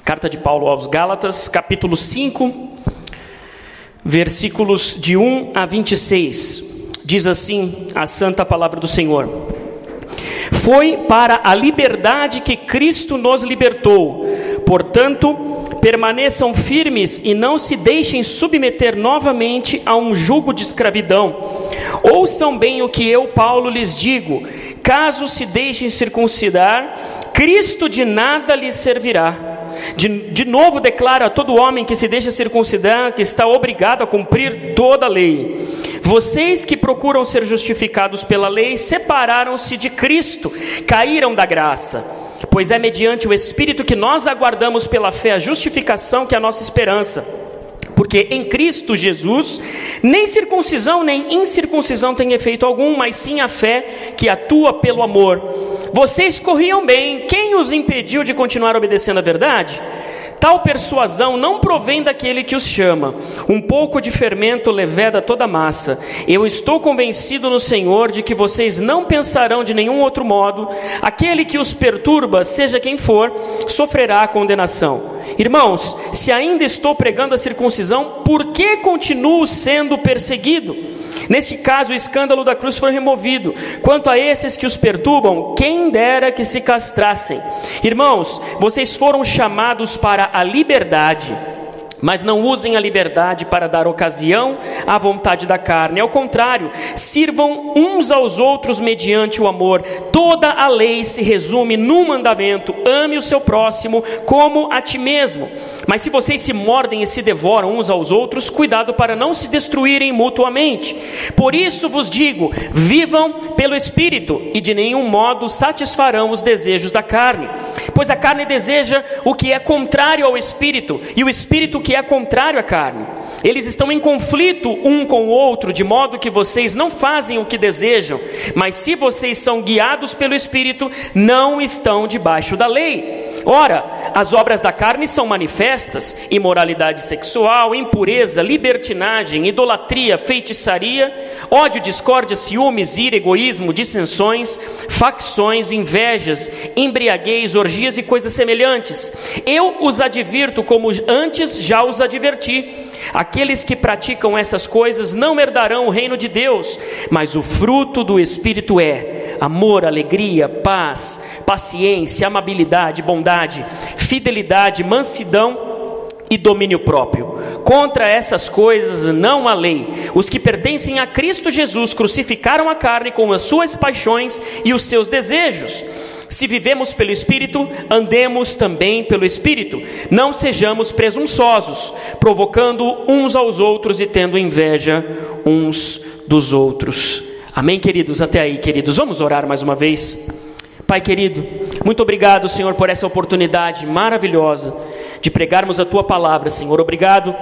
Carta de Paulo aos Gálatas, capítulo 5, versículos de 1 a 26. Diz assim a santa palavra do Senhor: Foi para a liberdade que Cristo nos libertou. Portanto, permaneçam firmes e não se deixem submeter novamente a um jugo de escravidão. Ouçam bem o que eu, Paulo, lhes digo: caso se deixem circuncidar, Cristo de nada lhes servirá. De novo declaro a todo homem que se deixa circuncidar que está obrigado a cumprir toda a lei. Vocês que procuram ser justificados pela lei separaram-se de Cristo, caíram da graça. Pois é mediante o Espírito que nós aguardamos pela fé a justificação, que é a nossa esperança. Porque em Cristo Jesus, nem circuncisão nem incircuncisão tem efeito algum, mas sim a fé que atua pelo amor. Vocês corriam bem, quem os impediu de continuar obedecendo a verdade? Tal persuasão não provém daquele que os chama. Um pouco de fermento leveda toda a massa. Eu estou convencido no Senhor de que vocês não pensarão de nenhum outro modo. Aquele que os perturba, seja quem for, sofrerá a condenação. Irmãos, se ainda estou pregando a circuncisão, por que continuo sendo perseguido? Neste caso, o escândalo da cruz foi removido. Quanto a esses que os perturbam, quem dera que se castrassem. Irmãos, vocês foram chamados para a liberdade, mas não usem a liberdade para dar ocasião à vontade da carne. Ao contrário, sirvam uns aos outros mediante o amor. Toda a lei se resume num mandamento: ame o seu próximo como a ti mesmo. Mas se vocês se mordem e se devoram uns aos outros, cuidado para não se destruírem mutuamente. Por isso vos digo, vivam pelo Espírito, e de nenhum modo satisfarão os desejos da carne. Pois a carne deseja o que é contrário ao Espírito, e o Espírito que é contrário à carne. Eles estão em conflito um com o outro, de modo que vocês não fazem o que desejam. Mas se vocês são guiados pelo Espírito, não estão debaixo da lei. Ora, as obras da carne são manifestas: imoralidade sexual, impureza, libertinagem, idolatria, feitiçaria, ódio, discórdia, ciúmes, ira, egoísmo, dissensões, facções, invejas, embriaguez, orgias e coisas semelhantes. Eu os advirto como antes já os adverti. Aqueles que praticam essas coisas não herdarão o reino de Deus. Mas o fruto do Espírito é amor, alegria, paz, paciência, amabilidade, bondade, fidelidade, mansidão e domínio próprio. Contra essas coisas não há lei. Os que pertencem a Cristo Jesus crucificaram a carne com as suas paixões e os seus desejos. Se vivemos pelo Espírito, andemos também pelo Espírito. Não sejamos presunçosos, provocando uns aos outros e tendo inveja uns dos outros. Amém, queridos? Até aí, queridos. Vamos orar mais uma vez. Pai querido, muito obrigado, Senhor, por essa oportunidade maravilhosa de pregarmos a Tua palavra, Senhor. Obrigado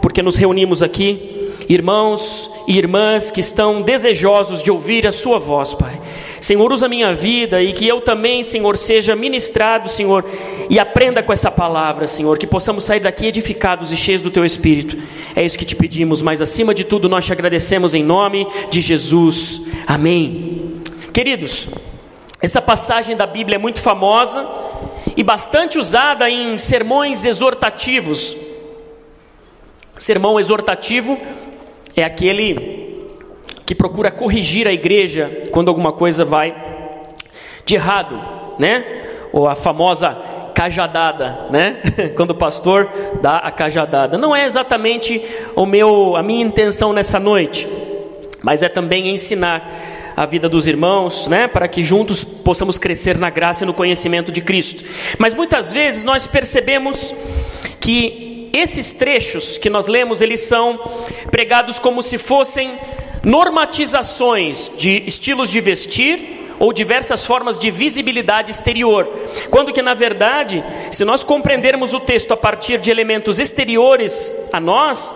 porque nos reunimos aqui, irmãos e irmãs que estão desejosos de ouvir a Sua voz, Pai. Senhor, usa a minha vida e que eu também, Senhor, seja ministrado, Senhor, e aprenda com essa palavra, Senhor, que possamos sair daqui edificados e cheios do Teu Espírito. É isso que te pedimos, mas acima de tudo nós te agradecemos em nome de Jesus. Amém. Queridos, essa passagem da Bíblia é muito famosa e bastante usada em sermões exortativos. Sermão exortativo é aquele que procura corrigir a igreja quando alguma coisa vai de errado, né? Ou a famosa cajadada, né? Quando o pastor dá a cajadada. Não é exatamente a minha intenção nessa noite, mas é também ensinar a vida dos irmãos, né? Para que juntos possamos crescer na graça e no conhecimento de Cristo. Mas muitas vezes nós percebemos que esses trechos que nós lemos, eles são pregados como se fossem normatizações de estilos de vestir ou diversas formas de visibilidade exterior, quando que na verdade, se nós compreendermos o texto a partir de elementos exteriores a nós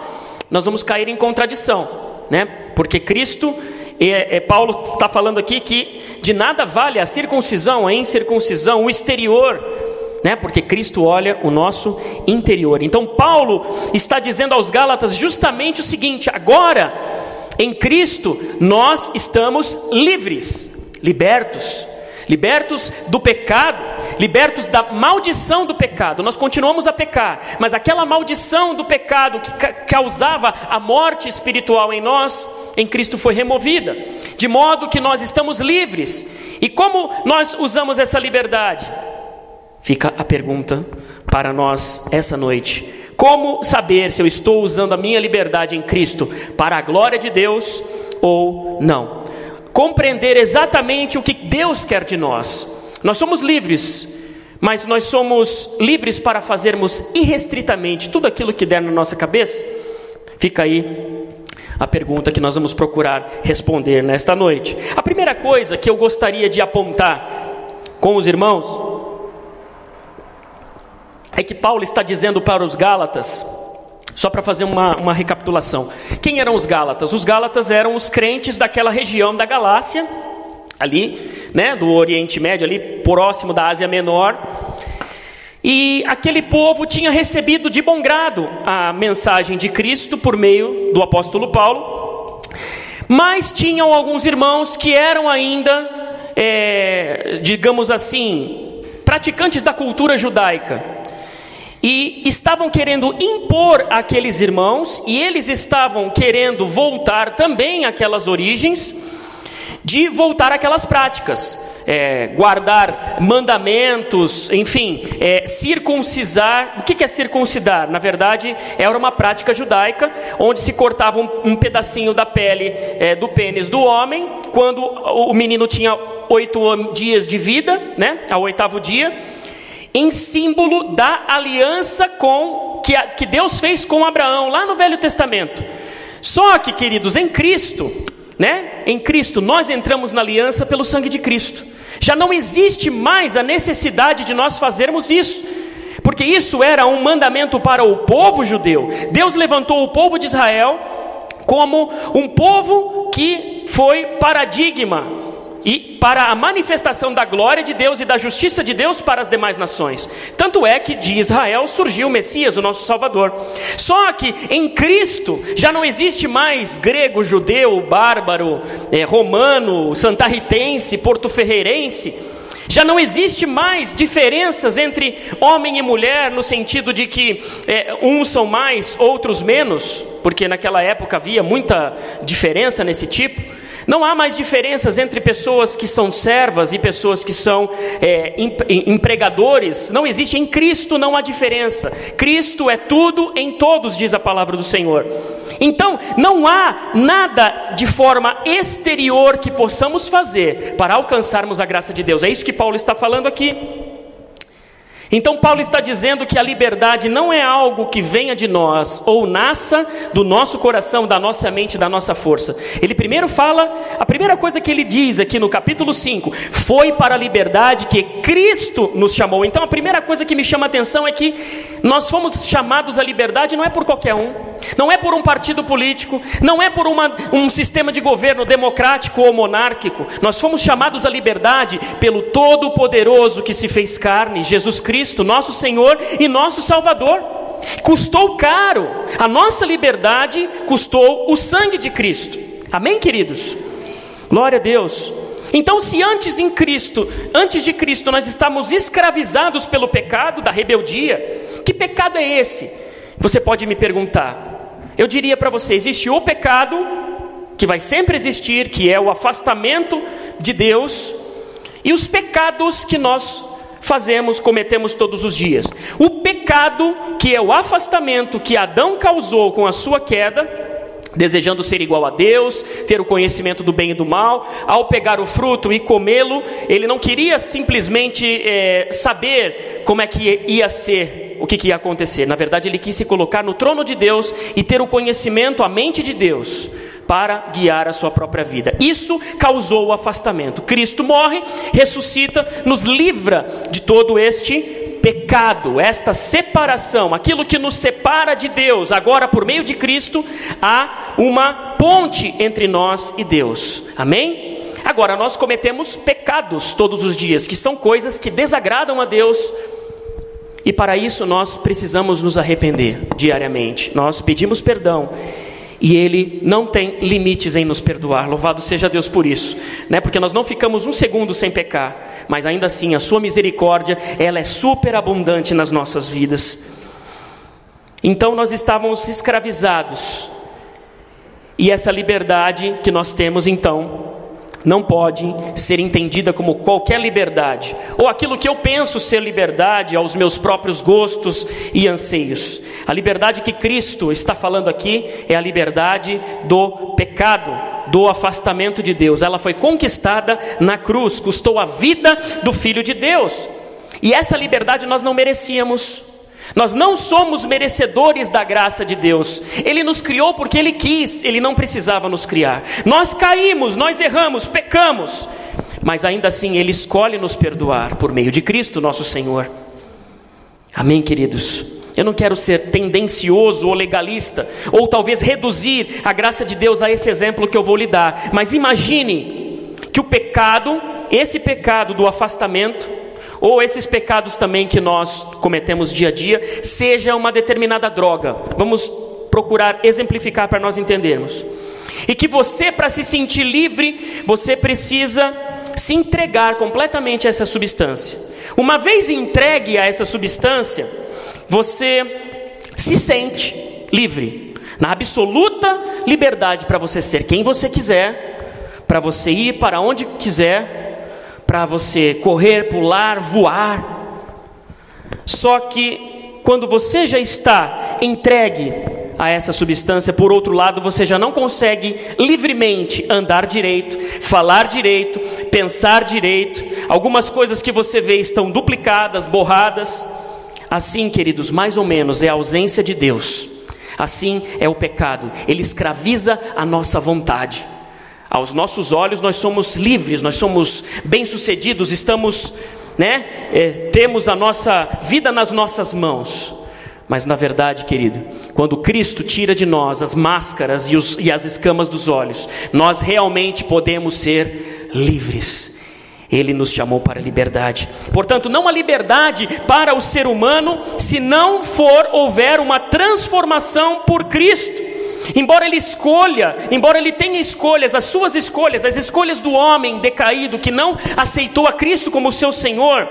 vamos cair em contradição, né? Porque Cristo, Paulo está falando aqui que de nada vale a circuncisão, a incircuncisão, o exterior, né? Porque Cristo olha o nosso interior. Então Paulo está dizendo aos Gálatas justamente o seguinte: agora em Cristo nós estamos livres, libertos do pecado, libertos da maldição do pecado. Nós continuamos a pecar, mas aquela maldição do pecado que causava a morte espiritual em nós, em Cristo foi removida, de modo que nós estamos livres. E como nós usamos essa liberdade? Fica a pergunta para nós essa noite: como saber se eu estou usando a minha liberdade em Cristo para a glória de Deus ou não? Compreender exatamente o que Deus quer de nós. Nós somos livres, mas nós somos livres para fazermos irrestritamente tudo aquilo que der na nossa cabeça? Fica aí a pergunta que nós vamos procurar responder nesta noite. A primeira coisa que eu gostaria de apontar com os irmãos é que Paulo está dizendo para os Gálatas, só para fazer uma recapitulação. Quem eram os Gálatas? Os Gálatas eram os crentes daquela região da Galácia, ali, né, do Oriente Médio, ali próximo da Ásia Menor. E aquele povo tinha recebido de bom grado a mensagem de Cristo por meio do apóstolo Paulo, mas tinham alguns irmãos que eram ainda, digamos assim, praticantes da cultura judaica. E estavam querendo impor àqueles irmãos, e eles estavam querendo voltar também àquelas origens, de voltar àquelas práticas, guardar mandamentos, enfim, circuncisar. O que é circuncidar? Na verdade, era uma prática judaica, onde se cortava um pedacinho da pele do pênis do homem, quando o menino tinha 8 dias de vida, né, ao 8º dia, em símbolo da aliança que Deus fez com Abraão, lá no Velho Testamento. Só que, queridos, em Cristo, né? Em Cristo, nós entramos na aliança pelo sangue de Cristo. Já não existe mais a necessidade de nós fazermos isso, porque isso era um mandamento para o povo judeu. Deus levantou o povo de Israel como um povo que foi paradigma e para a manifestação da glória de Deus e da justiça de Deus para as demais nações. Tanto é que de Israel surgiu o Messias, o nosso Salvador. Só que em Cristo já não existe mais grego, judeu, bárbaro, romano, santarritense, porto-ferreirense. Já não existe mais diferenças entre homem e mulher, no sentido de que uns são mais, outros menos, porque naquela época havia muita diferença nesse tipo. Não há mais diferenças entre pessoas que são servas e pessoas que são empregadores. Não existe. Em Cristo não há diferença. Cristo é tudo em todos, diz a palavra do Senhor. Então, não há nada de forma exterior que possamos fazer para alcançarmos a graça de Deus. É isso que Paulo está falando aqui. Então Paulo está dizendo que a liberdade não é algo que venha de nós ou nasça do nosso coração, da nossa mente, da nossa força. Ele primeiro fala, a primeira coisa que ele diz aqui no capítulo 5, foi para a liberdade que Cristo nos chamou. Então a primeira coisa que me chama a atenção é que nós fomos chamados à liberdade não é por qualquer um, não é por um partido político, não é por um sistema de governo democrático ou monárquico. Nós fomos chamados à liberdade pelo Todo-Poderoso que se fez carne, Jesus Cristo, nosso Senhor e nosso Salvador. Custou caro, a nossa liberdade custou o sangue de Cristo. Amém, queridos? Glória a Deus. Então, se antes de Cristo nós estamos escravizados pelo pecado da rebeldia, que pecado é esse? Você pode me perguntar. Eu diria para você, existe o pecado que vai sempre existir, que é o afastamento de Deus, e os pecados que nós cometemos todos os dias. O pecado, que é o afastamento que Adão causou com a sua queda, desejando ser igual a Deus, ter o conhecimento do bem e do mal. Ao pegar o fruto e comê-lo, ele não queria simplesmente saber como é que ia ser, o que ia acontecer. Na verdade, ele quis se colocar no trono de Deus e ter o conhecimento, a mente de Deus, para guiar a sua própria vida. Isso causou o afastamento. Cristo morre, ressuscita, nos livra de todo este pecado, esta separação, aquilo que nos separa de Deus. Agora, por meio de Cristo, há uma ponte entre nós e Deus. Amém? Agora, nós cometemos pecados todos os dias, que são coisas que desagradam a Deus, e para isso nós precisamos nos arrepender diariamente. Nós pedimos perdão, e Ele não tem limites em nos perdoar. Louvado seja Deus por isso, né? Porque nós não ficamos um segundo sem pecar, mas ainda assim a sua misericórdia, ela é superabundante nas nossas vidas. Então nós estávamos escravizados, e essa liberdade que nós temos então não pode ser entendida como qualquer liberdade, ou aquilo que eu penso ser liberdade aos meus próprios gostos e anseios. A liberdade que Cristo está falando aqui é a liberdade do pecado, do afastamento de Deus. Ela foi conquistada na cruz, custou a vida do Filho de Deus, e essa liberdade nós não merecíamos. Nós não somos merecedores da graça de Deus. Ele nos criou porque Ele quis, Ele não precisava nos criar. Nós caímos, nós erramos, pecamos, mas ainda assim Ele escolhe nos perdoar por meio de Cristo nosso Senhor. Amém, queridos? Eu não quero ser tendencioso ou legalista, ou talvez reduzir a graça de Deus a esse exemplo que eu vou lhe dar, mas imagine que o pecado, esse pecado do afastamento, ou esses pecados também que nós cometemos dia a dia, seja uma determinada droga. Vamos procurar exemplificar para nós entendermos. E que você, para se sentir livre, você precisa se entregar completamente a essa substância. Uma vez entregue a essa substância, você se sente livre, na absoluta liberdade para você ser quem você quiser, para você ir para onde quiser, para você correr, pular, voar. Só que quando você já está entregue a essa substância, por outro lado, você já não consegue livremente andar direito, falar direito, pensar direito. Algumas coisas que você vê estão duplicadas, borradas. Assim, queridos, mais ou menos é a ausência de Deus. Assim é o pecado. Ele escraviza a nossa vontade. Aos nossos olhos nós somos livres, nós somos bem-sucedidos, estamos, temos a nossa vida nas nossas mãos. Mas na verdade, querido, quando Cristo tira de nós as máscaras e as escamas dos olhos, nós realmente podemos ser livres. Ele nos chamou para a liberdade. Portanto, não há liberdade para o ser humano se não houver uma transformação por Cristo. Embora ele tenha escolhas, as suas escolhas, as escolhas do homem decaído que não aceitou a Cristo como seu Senhor,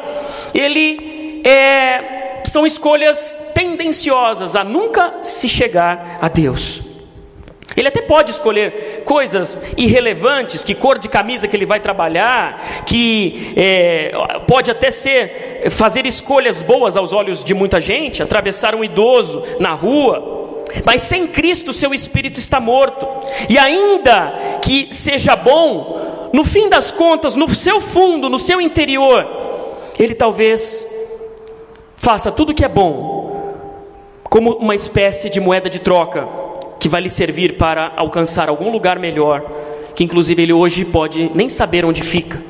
são escolhas tendenciosas a nunca se chegar a Deus. Ele até pode escolher coisas irrelevantes, que cor de camisa que ele vai trabalhar, que pode até fazer escolhas boas aos olhos de muita gente, atravessar um idoso na rua. Mas sem Cristo seu espírito está morto. E ainda que seja bom, no fim das contas, no seu fundo, no seu interior, ele talvez faça tudo que é bom como uma espécie de moeda de troca, que vai lhe servir para alcançar algum lugar melhor, que inclusive ele hoje pode nem saber onde fica.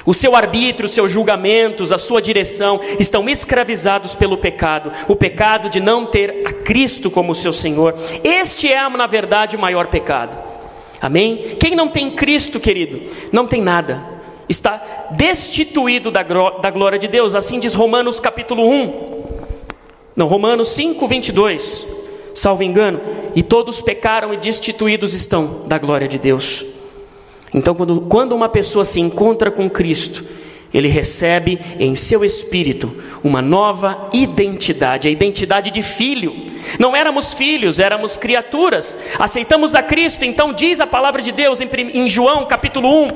O seu arbítrio, os seus julgamentos, a sua direção estão escravizados pelo pecado. O pecado de não ter a Cristo como seu Senhor. Este é, na verdade, o maior pecado. Amém? Quem não tem Cristo, querido, não tem nada. Está destituído da glória de Deus. Assim diz Romanos capítulo 1. Não, Romanos 5, 22. Salvo engano. E todos pecaram e destituídos estão da glória de Deus. Então quando uma pessoa se encontra com Cristo, ele recebe em seu espírito uma nova identidade, a identidade de filho. Não éramos filhos, éramos criaturas. Aceitamos a Cristo, então diz a palavra de Deus em João capítulo 1,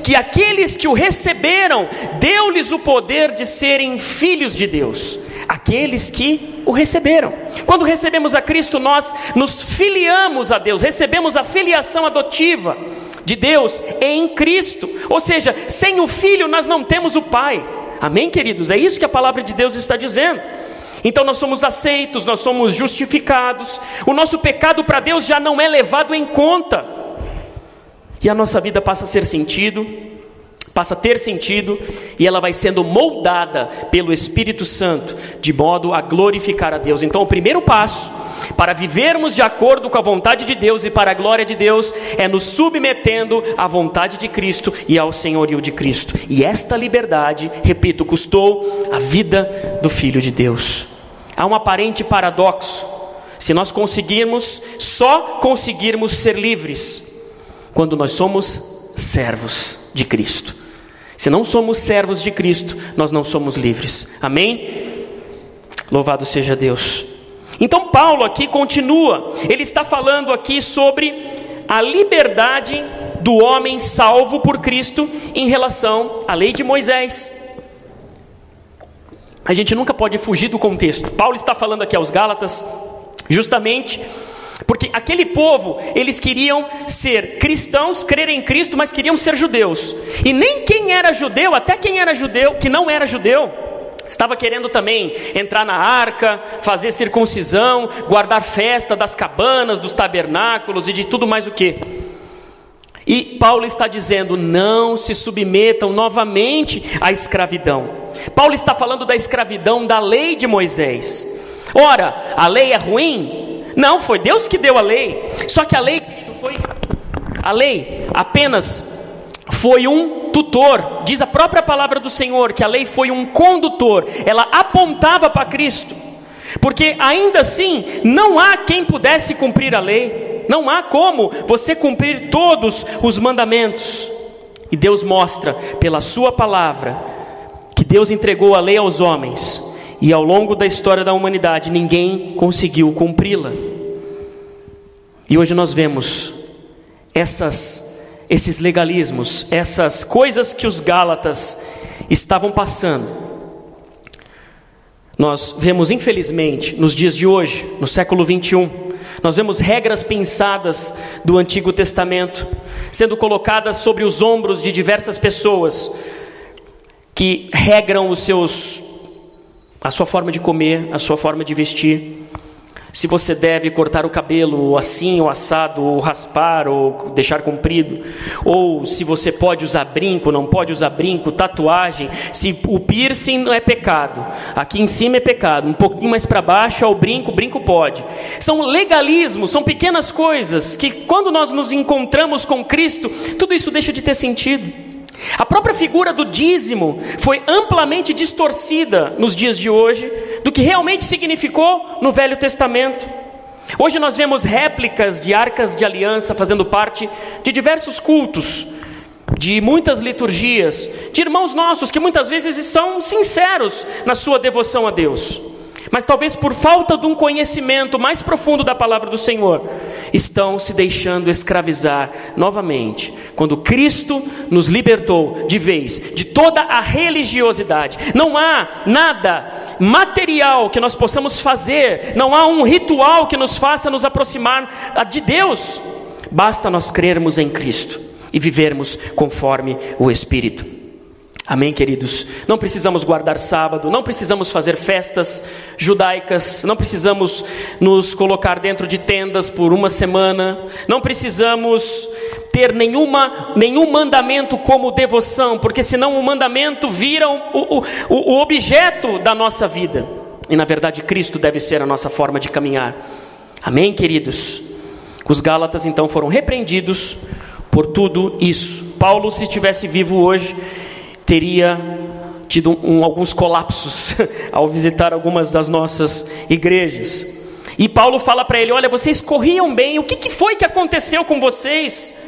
que aqueles que o receberam, deu-lhes o poder de serem filhos de Deus. Aqueles que o receberam. Quando recebemos a Cristo, nós nos filiamos a Deus, recebemos a filiação adotiva de Deus em Cristo. Ou seja, sem o Filho nós não temos o Pai. Amém, queridos? É isso que a palavra de Deus está dizendo. Então nós somos aceitos, nós somos justificados. O nosso pecado para Deus já não é levado em conta. E a nossa vida passa a ter sentido, e ela vai sendo moldada pelo Espírito Santo, de modo a glorificar a Deus. Então o primeiro passo para vivermos de acordo com a vontade de Deus e para a glória de Deus é nos submetendo à vontade de Cristo e ao senhorio de Cristo. E esta liberdade, repito, custou a vida do Filho de Deus. Há um aparente paradoxo. Se nós só conseguirmos ser livres quando nós somos servos de Cristo. Se não somos servos de Cristo, nós não somos livres. Amém? Louvado seja Deus. Então Paulo aqui continua. Ele está falando aqui sobre a liberdade do homem salvo por Cristo em relação à lei de Moisés. A gente nunca pode fugir do contexto. Paulo está falando aqui aos Gálatas justamente porque aquele povo, eles queriam ser cristãos, crer em Cristo, mas queriam ser judeus. E nem quem era judeu, até quem era judeu, que não era judeu, estava querendo também entrar na arca, fazer circuncisão, guardar festa das cabanas, dos tabernáculos e de tudo mais o que. E Paulo está dizendo, não se submetam novamente à escravidão. Paulo está falando da escravidão da lei de Moisés. Ora, a lei é ruim? Não, foi Deus que deu a lei. Só que a lei apenas foi um tutor. Diz a própria palavra do Senhor que a lei foi um condutor. Ela apontava para Cristo. Porque ainda assim, não há quem pudesse cumprir a lei. Não há como você cumprir todos os mandamentos. E Deus mostra pela sua palavra que Deus entregou a lei aos homens. E ao longo da história da humanidade, ninguém conseguiu cumpri-la. E hoje nós vemos esses legalismos, essas coisas que os Gálatas estavam passando. Nós vemos, infelizmente, nos dias de hoje, no século 21, nós vemos regras pensadas do Antigo Testamento sendo colocadas sobre os ombros de diversas pessoas que regram a sua forma de comer, a sua forma de vestir. Se você deve cortar o cabelo assim, ou assado, ou raspar, ou deixar comprido. Ou se você pode usar brinco, não pode usar brinco, tatuagem. Se o piercing não é pecado, aqui em cima é pecado, um pouquinho mais para baixo é o brinco pode. São legalismos, são pequenas coisas que quando nós nos encontramos com Cristo, tudo isso deixa de ter sentido. A própria figura do dízimo foi amplamente distorcida nos dias de hoje do que realmente significou no Velho Testamento. Hoje nós vemos réplicas de arcas de aliança fazendo parte de diversos cultos, de muitas liturgias, de irmãos nossos que muitas vezes são sinceros na sua devoção a Deus, mas talvez por falta de um conhecimento mais profundo da palavra do Senhor, estão se deixando escravizar novamente, quando Cristo nos libertou de vez de toda a religiosidade. Não há nada material que nós possamos fazer, não há um ritual que nos faça nos aproximar de Deus, basta nós crermos em Cristo e vivermos conforme o Espírito. Amém, queridos? Não precisamos guardar sábado, não precisamos fazer festas judaicas, não precisamos nos colocar dentro de tendas por uma semana, não precisamos ter nenhum mandamento como devoção, porque senão o mandamento vira o objeto da nossa vida. E na verdade Cristo deve ser a nossa forma de caminhar. Amém, queridos? Os Gálatas então foram repreendidos por tudo isso. Paulo, se estivesse vivo hoje, teria tido alguns colapsos ao visitar algumas das nossas igrejas. E Paulo fala para ele, olha, vocês corriam bem, o que foi que aconteceu com vocês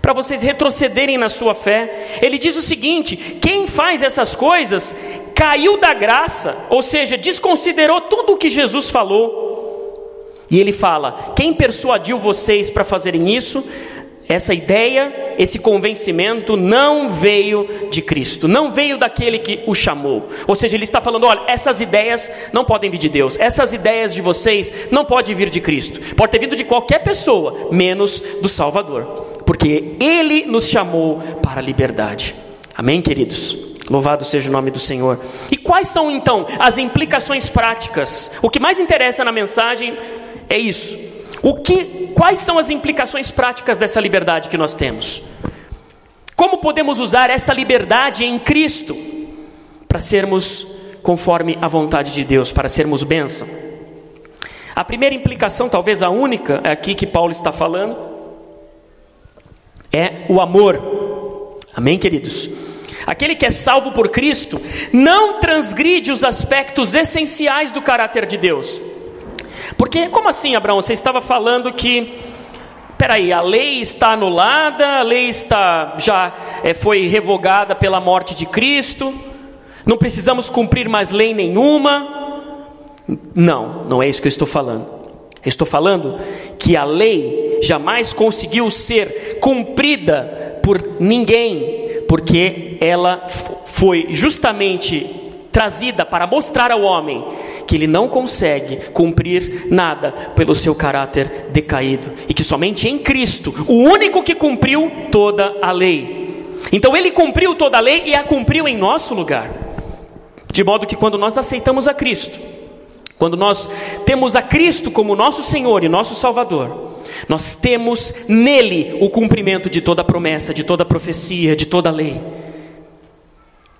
para vocês retrocederem na sua fé? Ele diz o seguinte, quem faz essas coisas caiu da graça, ou seja, desconsiderou tudo o que Jesus falou. E ele fala, quem persuadiu vocês para fazerem isso? Essa ideia, esse convencimento não veio de Cristo, não veio daquele que o chamou. Ou seja, ele está falando, olha, essas ideias não podem vir de Deus, essas ideias de vocês não podem vir de Cristo. Pode ter vindo de qualquer pessoa, menos do Salvador, porque Ele nos chamou para a liberdade. Amém, queridos? Louvado seja o nome do Senhor. E quais são então as implicações práticas? O que mais interessa na mensagem é isso. Quais são as implicações práticas dessa liberdade que nós temos? Como podemos usar esta liberdade em Cristo para sermos conforme a vontade de Deus, para sermos bênção? A primeira implicação, talvez a única aqui que Paulo está falando, é o amor. Amém, queridos? Aquele que é salvo por Cristo não transgride os aspectos essenciais do caráter de Deus. Porque, como assim, Abraão? Você estava falando que Peraí, a lei está anulada, a lei foi revogada pela morte de Cristo, não precisamos cumprir mais lei nenhuma. Não é isso que eu estou falando. Eu estou falando que a lei jamais conseguiu ser cumprida por ninguém, porque ela foi justamente trazida para mostrar ao homem que ele não consegue cumprir nada pelo seu caráter decaído, e que somente em Cristo, o único que cumpriu toda a lei. Então ele cumpriu toda a lei e a cumpriu em nosso lugar, de modo que quando nós aceitamos a Cristo, quando nós temos a Cristo como nosso Senhor e nosso Salvador, nós temos nele o cumprimento de toda a promessa, de toda a profecia, de toda a lei.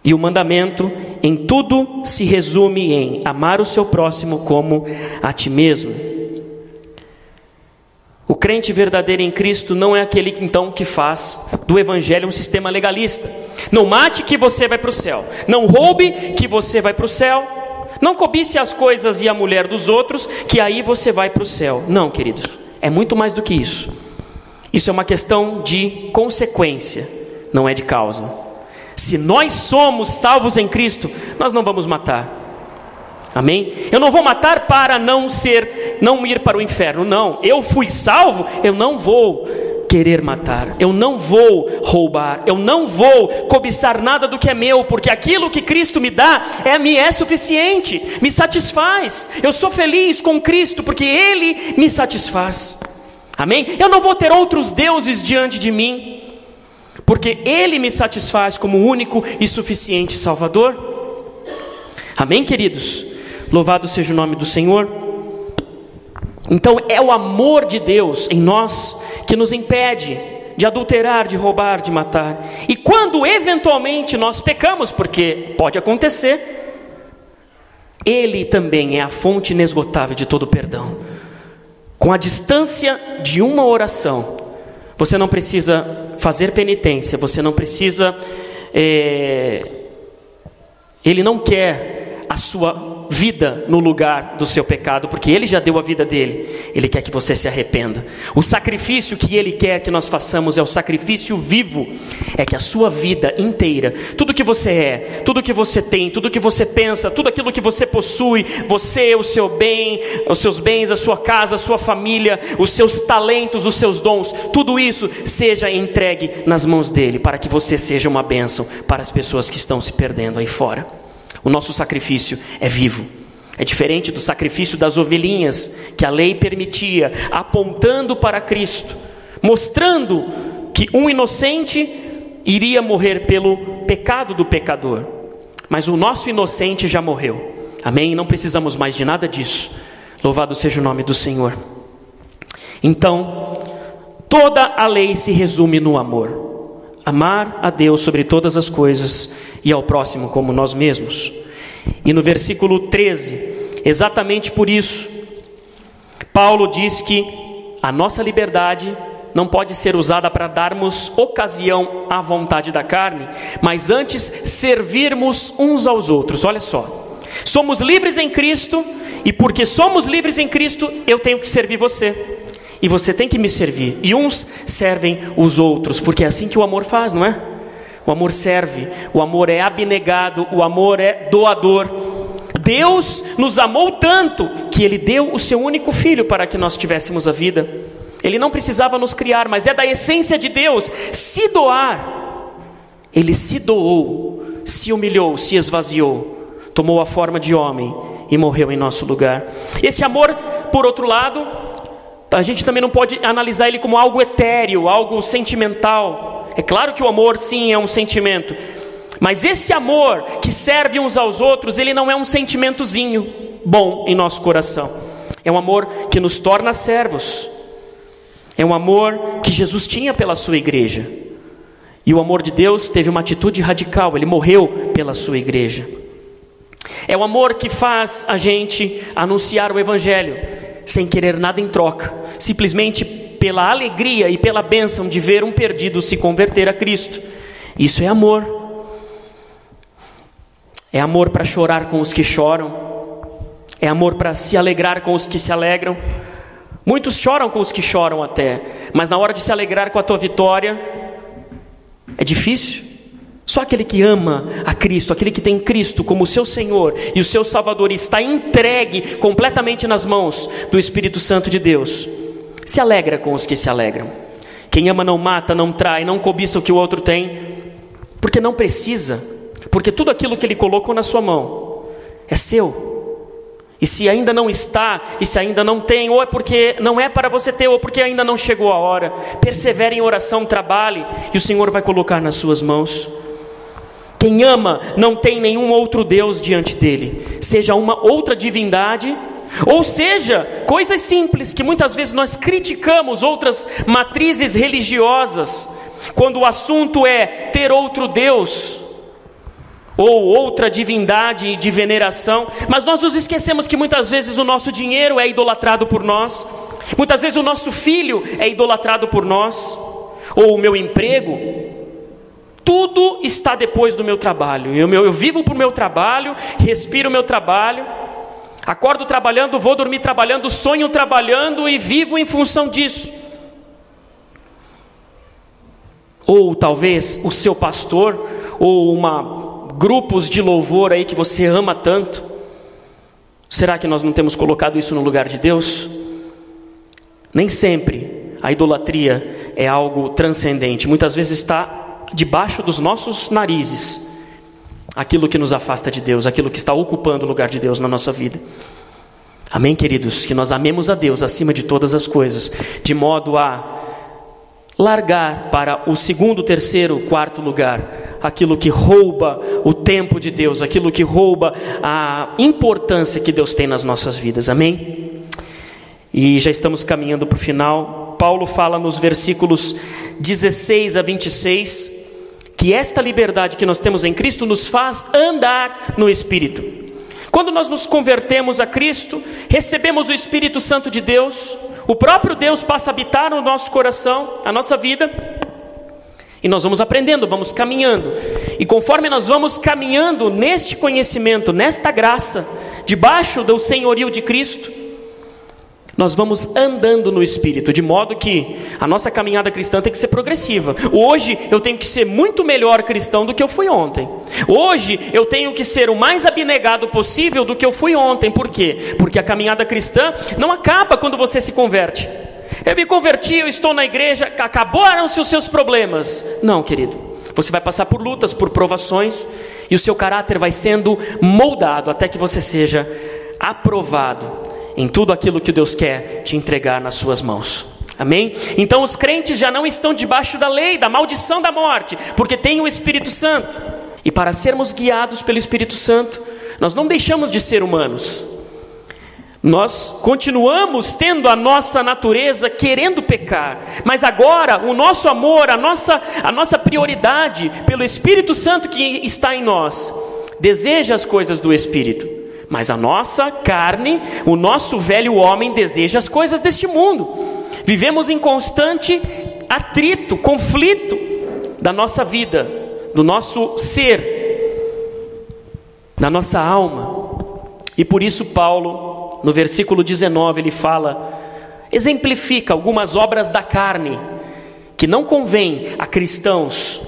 E o mandamento em tudo se resume em amar o seu próximo como a ti mesmo. O crente verdadeiro em Cristo não é aquele então que faz do evangelho um sistema legalista. Não mate que você vai para o céu, não roube que você vai para o céu, não cobice as coisas e a mulher dos outros que aí você vai para o céu. Não, queridos, é muito mais do que isso. Isso é uma questão de consequência, não é de causa. Se nós somos salvos em Cristo, nós não vamos matar. Amém? Eu não vou matar para não ir para o inferno. Não, eu fui salvo, eu não vou querer matar, eu não vou roubar, eu não vou cobiçar nada do que é meu, porque aquilo que Cristo me dá me é suficiente, me satisfaz. Eu sou feliz com Cristo porque Ele me satisfaz. Amém? Eu não vou ter outros deuses diante de mim, porque Ele me satisfaz como único e suficiente Salvador. Amém, queridos? Louvado seja o nome do Senhor. Então é o amor de Deus em nós que nos impede de adulterar, de roubar, de matar. E quando eventualmente nós pecamos, porque pode acontecer, Ele também é a fonte inesgotável de todo perdão. Com a distância de uma oração, você não precisa fazer penitência, você não precisa, Ele não quer a sua vida no lugar do seu pecado, porque Ele já deu a vida dele. Ele quer que você se arrependa. O sacrifício que Ele quer que nós façamos é o sacrifício vivo, é que a sua vida inteira, tudo que você é, tudo que você tem, tudo que você pensa, tudo aquilo que você possui, você, o seu bem, os seus bens, a sua casa, a sua família, os seus talentos, os seus dons, tudo isso seja entregue nas mãos dele, para que você seja uma bênção para as pessoas que estão se perdendo aí fora. O nosso sacrifício é vivo. É diferente do sacrifício das ovelhinhas que a lei permitia, apontando para Cristo, mostrando que um inocente iria morrer pelo pecado do pecador. Mas o nosso inocente já morreu. Amém? Não precisamos mais de nada disso. Louvado seja o nome do Senhor. Então, toda a lei se resume no amor. Amar a Deus sobre todas as coisas e ao próximo como nós mesmos. E no versículo 13, exatamente por isso, Paulo diz que a nossa liberdade não pode ser usada para darmos ocasião à vontade da carne, mas antes servirmos uns aos outros. Olha só, somos livres em Cristo, e porque somos livres em Cristo, eu tenho que servir você. E você tem que me servir. E uns servem os outros, porque é assim que o amor faz, não é? O amor serve, o amor é abnegado, o amor é doador. Deus nos amou tanto que Ele deu o seu único filho para que nós tivéssemos a vida. Ele não precisava nos criar, mas é da essência de Deus se doar. Ele se doou, se humilhou, se esvaziou, tomou a forma de homem e morreu em nosso lugar. Esse amor, por outro lado, a gente também não pode analisar ele como algo etéreo, algo sentimental. É claro que o amor sim é um sentimento, mas esse amor que serve uns aos outros, ele não é um sentimentozinho bom em nosso coração. É um amor que nos torna servos. É um amor que Jesus tinha pela sua igreja. E o amor de Deus teve uma atitude radical, Ele morreu pela sua igreja. É o amor que faz a gente anunciar o Evangelho sem querer nada em troca, simplesmente pela alegria e pela bênção de ver um perdido se converter a Cristo. Isso é amor. É amor para chorar com os que choram. É amor para se alegrar com os que se alegram. Muitos choram com os que choram até, mas na hora de se alegrar com a tua vitória, é difícil. Só aquele que ama a Cristo, aquele que tem Cristo como seu Senhor e o seu Salvador, e está entregue completamente nas mãos do Espírito Santo de Deus, se alegra com os que se alegram. Quem ama não mata, não trai, não cobiça o que o outro tem, porque não precisa, porque tudo aquilo que Ele colocou na sua mão é seu. E se ainda não está, e se ainda não tem, ou é porque não é para você ter, ou porque ainda não chegou a hora, persevere em oração, trabalhe, e o Senhor vai colocar nas suas mãos. Quem ama não tem nenhum outro Deus diante dele, seja uma outra divindade, ou seja, coisas simples que muitas vezes nós criticamos outras matrizes religiosas, quando o assunto é ter outro Deus, ou outra divindade de veneração, mas nós nos esquecemos que muitas vezes o nosso dinheiro é idolatrado por nós, muitas vezes o nosso filho é idolatrado por nós, ou o meu emprego. Tudo está depois do meu trabalho. Eu vivo para o meu trabalho, respiro o meu trabalho, acordo trabalhando, vou dormir trabalhando, sonho trabalhando e vivo em função disso. Ou talvez o seu pastor, ou grupos de louvor aí que você ama tanto. Será que nós não temos colocado isso no lugar de Deus? Nem sempre a idolatria é algo transcendente. Muitas vezes está debaixo dos nossos narizes aquilo que nos afasta de Deus, aquilo que está ocupando o lugar de Deus na nossa vida. Amém, queridos? Que nós amemos a Deus acima de todas as coisas, de modo a largar para o segundo, terceiro, quarto lugar aquilo que rouba o tempo de Deus, aquilo que rouba a importância que Deus tem nas nossas vidas. Amém? E já estamos caminhando para o final. Paulo fala nos versículos 16 a 26 que esta liberdade que nós temos em Cristo nos faz andar no Espírito. Quando nós nos convertemos a Cristo, recebemos o Espírito Santo de Deus, o próprio Deus passa a habitar no nosso coração, a nossa vida, e nós vamos aprendendo, vamos caminhando, e conforme nós vamos caminhando neste conhecimento, nesta graça, debaixo do senhorio de Cristo, nós vamos andando no Espírito, de modo que a nossa caminhada cristã tem que ser progressiva. Hoje eu tenho que ser muito melhor cristão do que eu fui ontem. Hoje eu tenho que ser o mais abnegado possível do que eu fui ontem. Por quê? Porque a caminhada cristã não acaba quando você se converte. Eu me converti, eu estou na igreja, acabaram-se os seus problemas. Não, querido. Você vai passar por lutas, por provações, e o seu caráter vai sendo moldado até que você seja aprovado em tudo aquilo que Deus quer te entregar nas suas mãos. Amém? Então os crentes já não estão debaixo da lei, da maldição da morte, porque tem o Espírito Santo. E para sermos guiados pelo Espírito Santo, nós não deixamos de ser humanos. Nós continuamos tendo a nossa natureza querendo pecar, mas agora o nosso amor, a nossa prioridade pelo Espírito Santo que está em nós, deseja as coisas do Espírito. Mas a nossa carne, o nosso velho homem deseja as coisas deste mundo. Vivemos em constante atrito, conflito da nossa vida, do nosso ser, da nossa alma. E por isso Paulo, no versículo 19, ele fala, exemplifica algumas obras da carne, que não convém a cristãos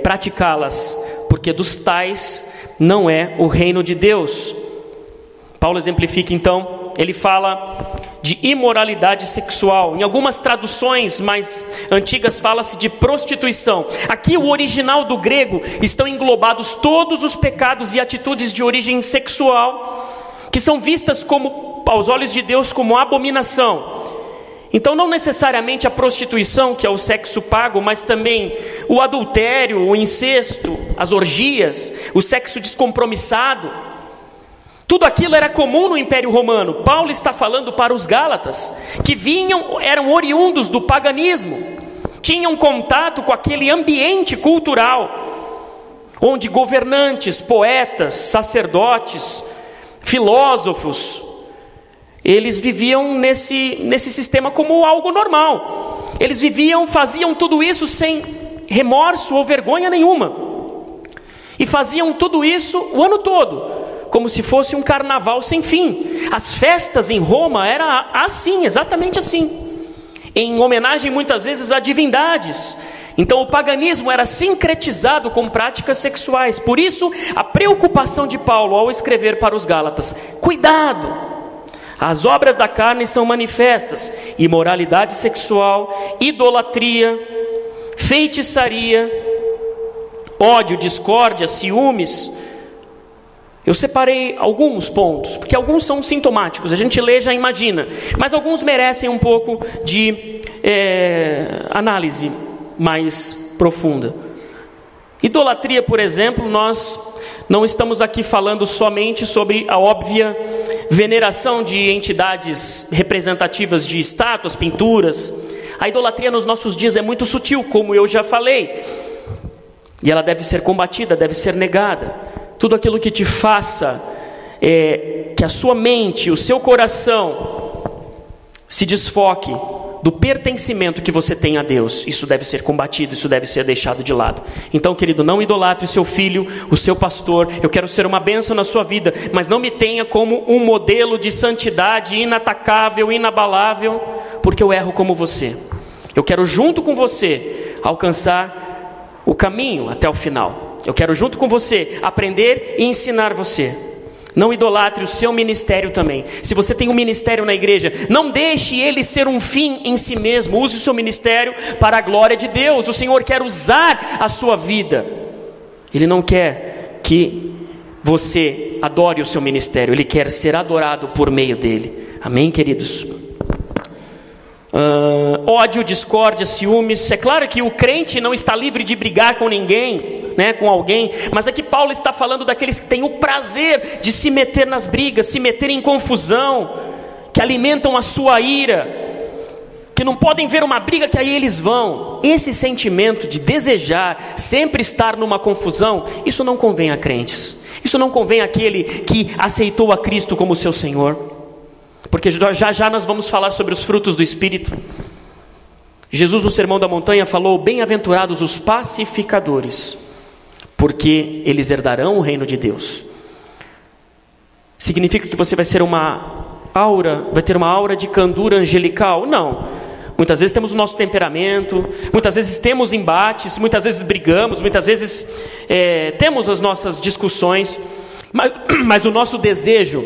praticá-las, porque dos tais não é o reino de Deus. Paulo exemplifica então, ele fala de imoralidade sexual. Em algumas traduções mais antigas fala-se de prostituição. Aqui o original do grego estão englobados todos os pecados e atitudes de origem sexual, que são vistas como, aos olhos de Deus, como abominação. Então não necessariamente a prostituição, que é o sexo pago, mas também o adultério, o incesto, as orgias, o sexo descompromissado. Tudo aquilo era comum no Império Romano. Paulo está falando para os Gálatas, que eram oriundos do paganismo, tinham contato com aquele ambiente cultural, onde governantes, poetas, sacerdotes, filósofos, eles viviam nesse sistema como algo normal. Eles faziam tudo isso sem remorso ou vergonha nenhuma. E faziam tudo isso o ano todo, como se fosse um carnaval sem fim. As festas em Roma eram assim, exatamente assim, em homenagem muitas vezes a divindades. Então o paganismo era sincretizado com práticas sexuais. Por isso a preocupação de Paulo ao escrever para os Gálatas: cuidado, as obras da carne são manifestas: imoralidade sexual, idolatria, feitiçaria, ódio, discórdia, ciúmes. Eu separei alguns pontos, porque alguns são sintomáticos, a gente lê e já imagina, mas alguns merecem um pouco de análise mais profunda. Idolatria, por exemplo, nós não estamos aqui falando somente sobre a óbvia veneração de entidades representativas de estátuas, pinturas. A idolatria nos nossos dias é muito sutil, como eu já falei, e ela deve ser combatida, deve ser negada. Tudo aquilo que te faça que a sua mente, o seu coração se desfoque do pertencimento que você tem a Deus, isso deve ser combatido, isso deve ser deixado de lado. Então, querido, não idolatre o seu filho, o seu pastor. Eu quero ser uma bênção na sua vida, mas não me tenha como um modelo de santidade inatacável, inabalável, porque eu erro como você. Eu quero junto com você alcançar o caminho até o final. Eu quero junto com você aprender e ensinar você. Não idolatre o seu ministério também. Se você tem um ministério na igreja, não deixe ele ser um fim em si mesmo. Use o seu ministério para a glória de Deus. O Senhor quer usar a sua vida. Ele não quer que você adore o seu ministério. Ele quer ser adorado por meio dele. Amém, queridos? Ódio, discórdia, ciúmes. É claro que o crente não está livre de brigar com ninguém, com alguém, mas aqui Paulo está falando daqueles que têm o prazer de se meter nas brigas, se meter em confusão, que alimentam a sua ira, que não podem ver uma briga que aí eles vão. Esse sentimento de desejar sempre estar numa confusão, isso não convém a crentes. Isso não convém àquele que aceitou a Cristo como seu Senhor. Porque já nós vamos falar sobre os frutos do Espírito. Jesus no Sermão da Montanha falou: bem-aventurados os pacificadores, porque eles herdarão o reino de Deus. Significa que você vai ter uma aura de candura angelical? Não. Muitas vezes temos o nosso temperamento, muitas vezes temos embates, muitas vezes brigamos, muitas vezes temos as nossas discussões, mas o nosso desejo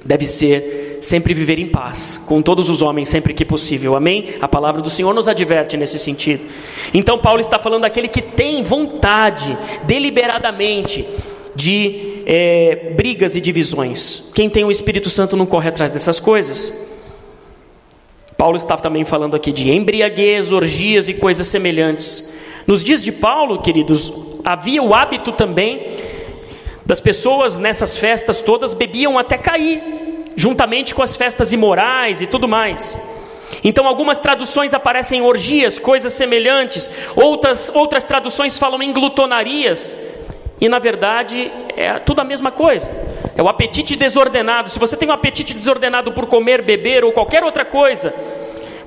deve ser sempre viver em paz com todos os homens, sempre que possível. Amém? A palavra do Senhor nos adverte nesse sentido. Então Paulo está falando daquele que tem vontade, deliberadamente, de brigas e divisões. Quem tem o Espírito Santo não corre atrás dessas coisas. Paulo está também falando aqui de embriaguez, orgias e coisas semelhantes. Nos dias de Paulo, queridos, havia o hábito também das pessoas nessas festas todas bebiam até cair, juntamente com as festas imorais e tudo mais. Então algumas traduções aparecem em orgias, coisas semelhantes. Outras traduções falam em glutonarias. E na verdade é tudo a mesma coisa. É o apetite desordenado. Se você tem um apetite desordenado por comer, beber ou qualquer outra coisa,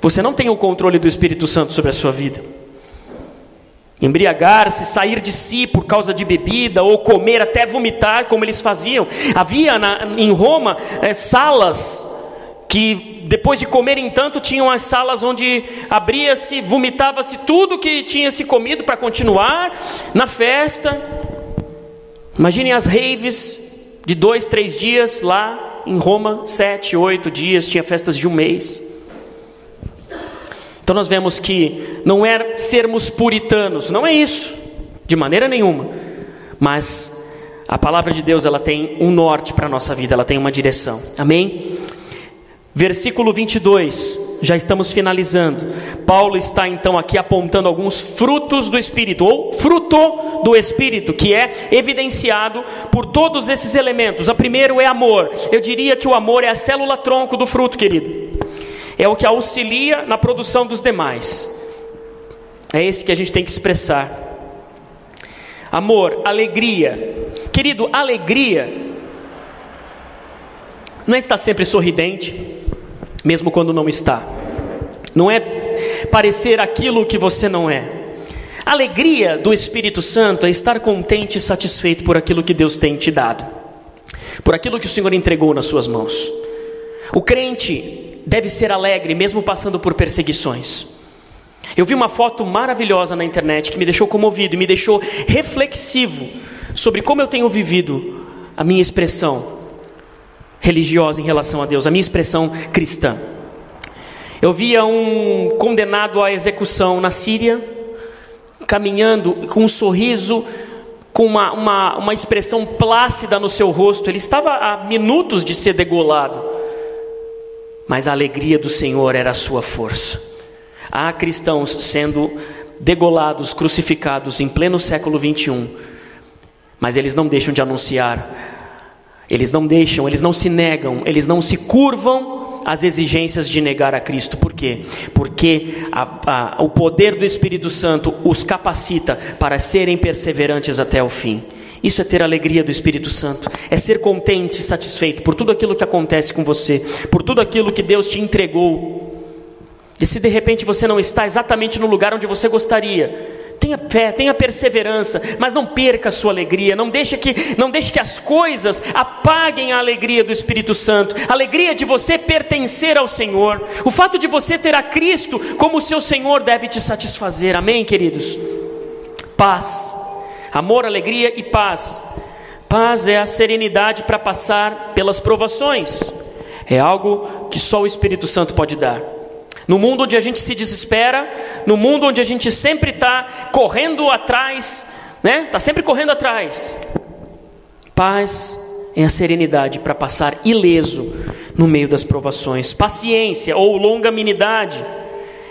você não tem o controle do Espírito Santo sobre a sua vida. Embriagar-se, sair de si por causa de bebida, ou comer até vomitar, como eles faziam. Havia em Roma salas que depois de comerem tanto, tinham as salas onde abria-se, vomitava-se tudo que tinha se comido para continuar na festa. Imaginem as raves de 2, 3 dias lá em Roma, 7, 8 dias, tinha festas de um mês. Então nós vemos que não é sermos puritanos, não é isso, de maneira nenhuma. Mas a palavra de Deus, ela tem um norte para a nossa vida, ela tem uma direção. Amém? Versículo 22, já estamos finalizando. Paulo está então aqui apontando alguns frutos do Espírito, ou fruto do Espírito, que é evidenciado por todos esses elementos. O primeiro é amor. Eu diria que o amor é a célula-tronco do fruto, querido. É o que auxilia na produção dos demais. É esse que a gente tem que expressar. Amor, alegria. Querido, alegria não é estar sempre sorridente, mesmo quando não está. Não é parecer aquilo que você não é. A alegria do Espírito Santo é estar contente e satisfeito por aquilo que Deus tem te dado. por aquilo que o Senhor entregou nas suas mãos. O crente deve ser alegre mesmo passando por perseguições. Eu vi uma foto maravilhosa na internet que me deixou comovido e me deixou reflexivo sobre como eu tenho vivido a minha expressão religiosa em relação a Deus, a minha expressão cristã. Eu via um condenado à execução na Síria, caminhando com um sorriso, com uma expressão plácida no seu rosto. Ele estava a minutos de ser degolado, mas a alegria do Senhor era a sua força. Há cristãos sendo degolados, crucificados em pleno século 21, mas eles não deixam de anunciar, eles não se negam, eles não se curvam às exigências de negar a Cristo. Por quê? Porque o poder do Espírito Santo os capacita para serem perseverantes até o fim. Isso é ter a alegria do Espírito Santo, é ser contente e satisfeito por tudo aquilo que acontece com você, por tudo aquilo que Deus te entregou. E se de repente você não está exatamente no lugar onde você gostaria, tenha fé, tenha perseverança, mas não perca a sua alegria. Não deixe que as coisas apaguem a alegria do Espírito Santo, a alegria de você pertencer ao Senhor. O fato de você ter a Cristo como seu Senhor deve te satisfazer. Amém, queridos? Paz, amor, alegria e paz. Paz é a serenidade para passar pelas provações. É algo que só o Espírito Santo pode dar. No mundo onde a gente se desespera, no mundo onde a gente sempre está correndo atrás, né? Está sempre correndo atrás. Paz é a serenidade para passar ileso no meio das provações. Paciência ou longanimidade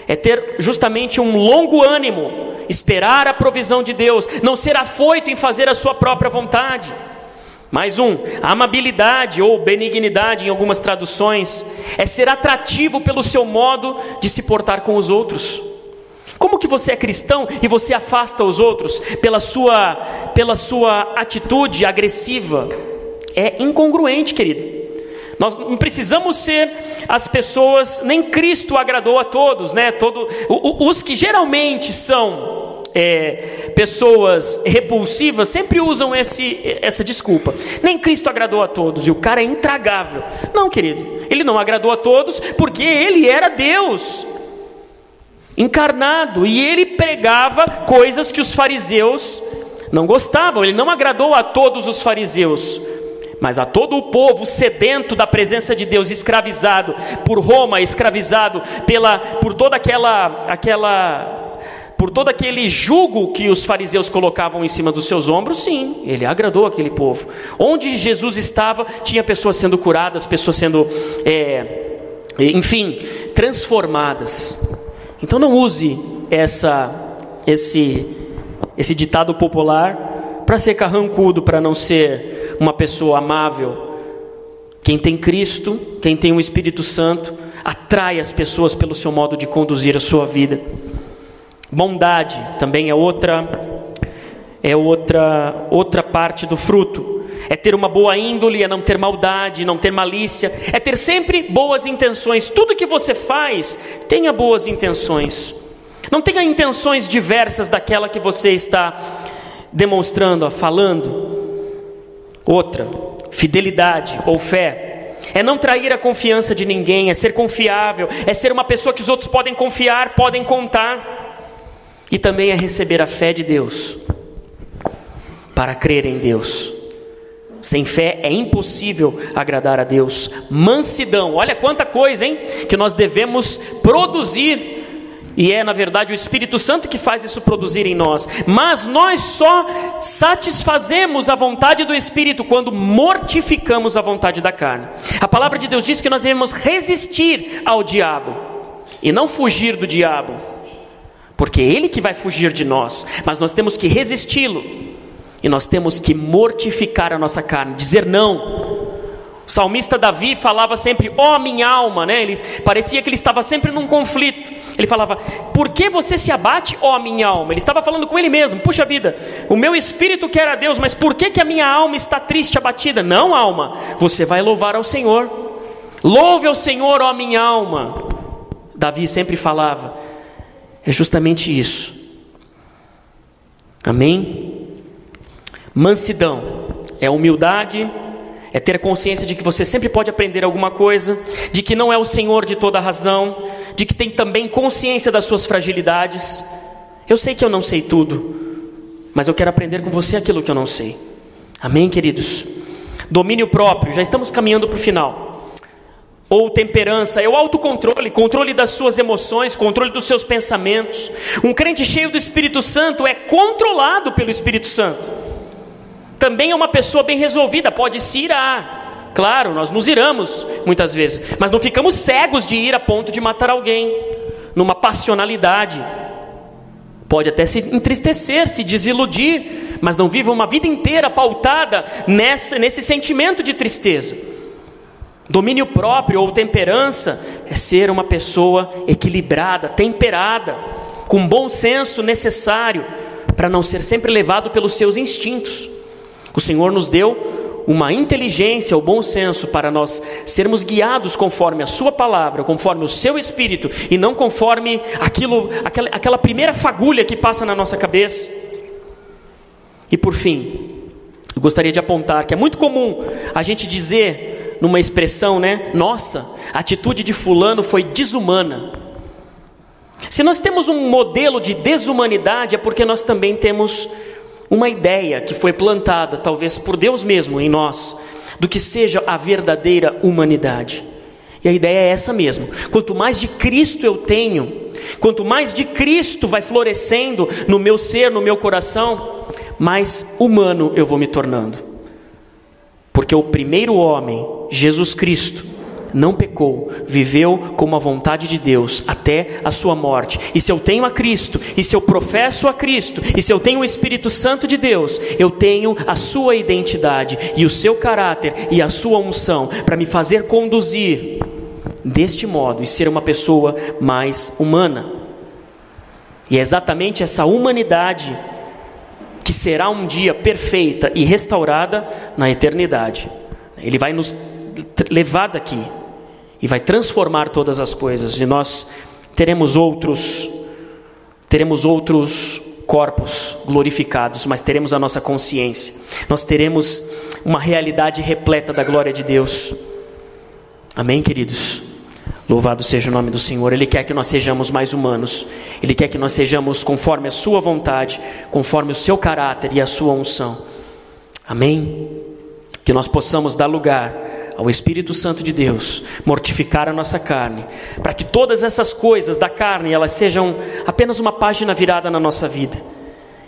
é ter justamente um longo ânimo, esperar a provisão de Deus, não ser afoito em fazer a sua própria vontade. Mais amabilidade ou benignidade em algumas traduções, é ser atrativo pelo seu modo de se portar com os outros. Como que você é cristão e você afasta os outros pela sua atitude agressiva? É incongruente, querido. Nós não precisamos ser as pessoas, nem Cristo agradou a todos, né? Os que geralmente são pessoas repulsivas sempre usam essa desculpa. Nem Cristo agradou a todos e o cara é intragável. Não, querido, ele não agradou a todos porque ele era Deus encarnado e ele pregava coisas que os fariseus não gostavam. Ele não agradou a todos os fariseus, mas a todo o povo sedento da presença de Deus, escravizado por Roma, escravizado por todo aquele jugo que os fariseus colocavam em cima dos seus ombros. Sim, ele agradou aquele povo. Onde Jesus estava, tinha pessoas sendo curadas, pessoas sendo, transformadas. Então não use esse ditado popular para ser carrancudo, para não ser uma pessoa amável. Quem tem Cristo, quem tem o Espírito Santo, atrai as pessoas pelo seu modo de conduzir a sua vida. Bondade também é outra parte do fruto. É ter uma boa índole, é não ter maldade, não ter malícia, é ter sempre boas intenções. Tudo que você faz, tenha boas intenções. Não tenha intenções diversas daquela que você está demonstrando, falando. Outra, fidelidade ou fé. É não trair a confiança de ninguém, é ser confiável, é ser uma pessoa que os outros podem confiar, podem contar. E também é receber a fé de Deus, para crer em Deus. Sem fé é impossível agradar a Deus. Mansidão, olha quanta coisa, hein? Que nós devemos produzir. E é na verdade o Espírito Santo que faz isso produzir em nós. Mas nós só satisfazemos a vontade do Espírito quando mortificamos a vontade da carne. A palavra de Deus diz que nós devemos resistir ao diabo e não fugir do diabo, porque é ele que vai fugir de nós, mas nós temos que resisti-lo, e nós temos que mortificar a nossa carne, dizer não. O salmista Davi falava sempre, ó minha alma, né? Parecia que ele estava sempre num conflito. Ele falava, por que você se abate, ó minha alma? Ele estava falando com ele mesmo, puxa vida, o meu espírito quer a Deus, mas por que a minha alma está triste, abatida? Não, alma, você vai louvar ao Senhor. Louve ao Senhor, ó minha alma. Davi sempre falava. É justamente isso. Amém? Mansidão é humildade, é ter consciência de que você sempre pode aprender alguma coisa, de que não é o Senhor de toda a razão, de que tem também consciência das suas fragilidades. Eu sei que eu não sei tudo, mas eu quero aprender com você aquilo que eu não sei. Amém, queridos? Domínio próprio, já estamos caminhando para o final. Ou temperança, é o autocontrole, controle das suas emoções, controle dos seus pensamentos. Um crente cheio do Espírito Santo é controlado pelo Espírito Santo. Também é uma pessoa bem resolvida, pode se irar. Claro, nós nos iramos muitas vezes, mas não ficamos cegos de ir a ponto de matar alguém, numa passionalidade. Pode até se entristecer, se desiludir, mas não viva uma vida inteira pautada nesse sentimento de tristeza. Domínio próprio ou temperança é ser uma pessoa equilibrada, temperada, com bom senso necessário para não ser sempre levado pelos seus instintos. O Senhor nos deu uma inteligência, o bom senso para nós sermos guiados conforme a sua palavra, conforme o seu Espírito, e não conforme aquela primeira fagulha que passa na nossa cabeça. E por fim, eu gostaria de apontar que é muito comum a gente dizer numa expressão, né? Nossa, a atitude de fulano foi desumana. Se nós temos um modelo de desumanidade, é porque nós também temos uma ideia que foi plantada, talvez por Deus mesmo em nós, do que seja a verdadeira humanidade. E a ideia é essa mesmo: quanto mais de Cristo eu tenho, quanto mais de Cristo vai florescendo no meu ser, no meu coração, mais humano eu vou me tornando. Porque o primeiro homem, Jesus Cristo, não pecou, viveu como a vontade de Deus até a sua morte. E se eu tenho a Cristo, e se eu professo a Cristo, e se eu tenho o Espírito Santo de Deus, eu tenho a sua identidade e o seu caráter e a sua unção para me fazer conduzir deste modo e ser uma pessoa mais humana. E é exatamente essa humanidade que será um dia perfeita e restaurada na eternidade. Ele vai nos levar daqui e vai transformar todas as coisas, e nós teremos outros corpos glorificados, mas teremos a nossa consciência, nós teremos uma realidade repleta da glória de Deus. Amém, queridos? Louvado seja o nome do Senhor. Ele quer que nós sejamos mais humanos, Ele quer que nós sejamos conforme a sua vontade, conforme o seu caráter e a sua unção. Amém? Que nós possamos dar lugar ao Espírito Santo de Deus, mortificar a nossa carne, para que todas essas coisas da carne, elas sejam apenas uma página virada na nossa vida,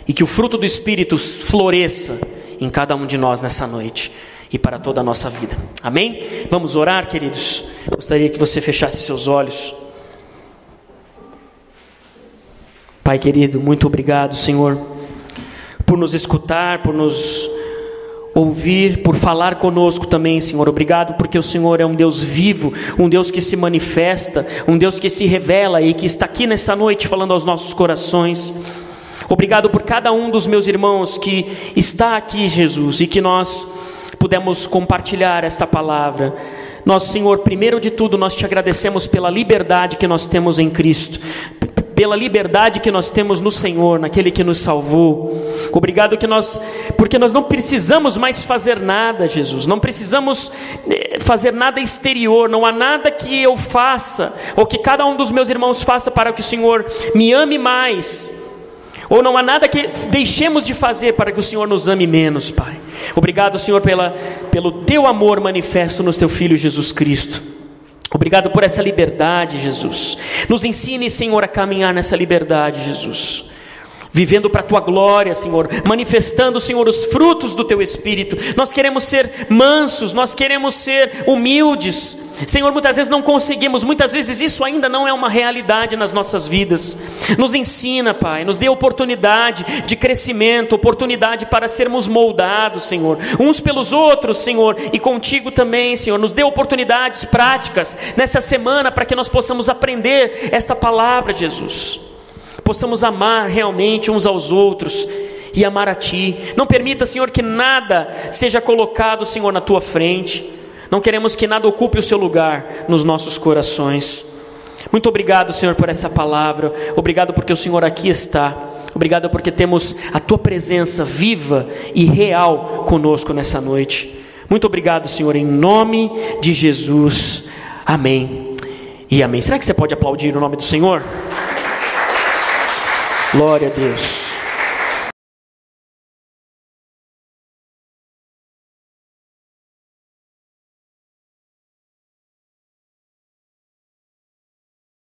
e que o fruto do Espírito floresça em cada um de nós nessa noite, e para toda a nossa vida. Amém? Vamos orar, queridos? Gostaria que você fechasse seus olhos. Pai querido, muito obrigado, Senhor, por nos escutar, por nos ouvir, por falar conosco também, Senhor. Obrigado porque o Senhor é um Deus vivo, um Deus que se manifesta, um Deus que se revela e que está aqui nessa noite falando aos nossos corações. Obrigado por cada um dos meus irmãos que está aqui, Jesus, e que nós pudemos compartilhar esta palavra. Nós, Senhor, primeiro de tudo, nós te agradecemos pela liberdade que nós temos em Cristo, pela liberdade que nós temos no Senhor, naquele que nos salvou. Obrigado porque nós não precisamos mais fazer nada, Jesus, não precisamos fazer nada exterior, não há nada que eu faça, ou que cada um dos meus irmãos faça para que o Senhor me ame mais, ou não há nada que deixemos de fazer para que o Senhor nos ame menos, Pai. Obrigado, Senhor, pelo teu amor manifesto no teu Filho Jesus Cristo. Obrigado por essa liberdade, Jesus. Nos ensine, Senhor, a caminhar nessa liberdade, Jesus, vivendo para a tua glória, Senhor, manifestando, Senhor, os frutos do teu Espírito. Nós queremos ser mansos, nós queremos ser humildes, Senhor. Muitas vezes não conseguimos, muitas vezes isso ainda não é uma realidade nas nossas vidas. Nos ensina, Pai, nos dê oportunidade de crescimento, oportunidade para sermos moldados, Senhor, uns pelos outros, Senhor, e contigo também, Senhor. Nos dê oportunidades práticas nessa semana para que nós possamos aprender esta palavra, Jesus, possamos amar realmente uns aos outros e amar a Ti. Não permita, Senhor, que nada seja colocado, Senhor, na Tua frente. Não queremos que nada ocupe o seu lugar nos nossos corações. Muito obrigado, Senhor, por essa palavra. Obrigado porque o Senhor aqui está. Obrigado porque temos a Tua presença viva e real conosco nessa noite. Muito obrigado, Senhor, em nome de Jesus. Amém e amém. Será que você pode aplaudir o nome do Senhor? Glória a Deus.